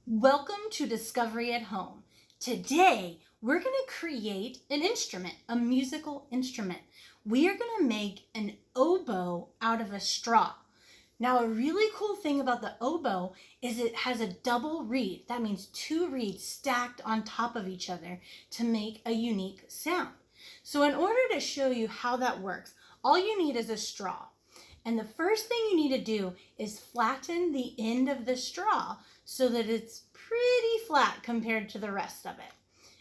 Welcome to Discovery at Home. Today, we're going to create an instrument, a musical instrument. We are going to make an oboe out of a straw. Now, a really cool thing about the oboe is it has a double reed. That means two reeds stacked on top of each other to make a unique sound. So in order to show you how that works, all you need is a straw. And the first thing you need to do is flatten the end of the straw so that it's pretty flat compared to the rest of it.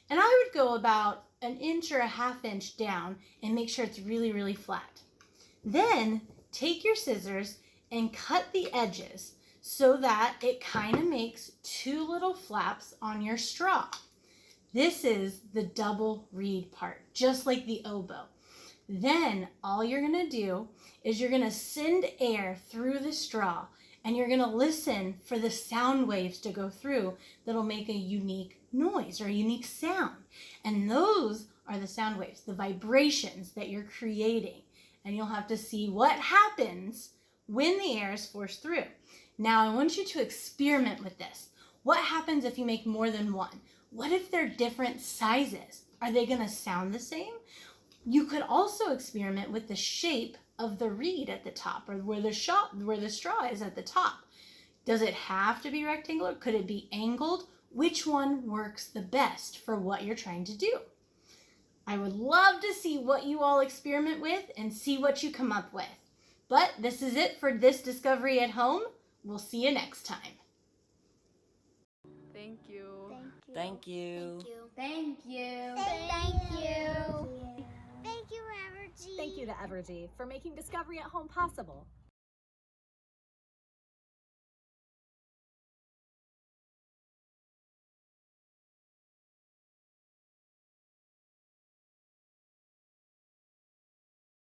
And I would go about an inch or a half inch down and make sure it's really, really flat. Then take your scissors and cut the edges so that it kind of makes two little flaps on your straw. This is the double reed part, just like the oboe. Then all you're going to do is you're going to send air through the straw and you're going to listen for the sound waves to go through that'll make a unique noise or a unique sound. And those are the sound waves, the vibrations that you're creating. And you'll have to see what happens when the air is forced through. Now I want you to experiment with this. What happens if you make more than one? What if they're different sizes? Are they going to sound the same? You could also experiment with the shape of the reed at the top, or where the straw is at the top. Does it have to be rectangular? Could it be angled? Which one works the best for what you're trying to do? I would love to see what you all experiment with and see what you come up with. But this is it for this Discovery at Home. We'll see you next time. Thank you. Thank you. Thank you. Thank you. Thank you, Evergy. Thank you to Evergy for making Discovery at Home possible.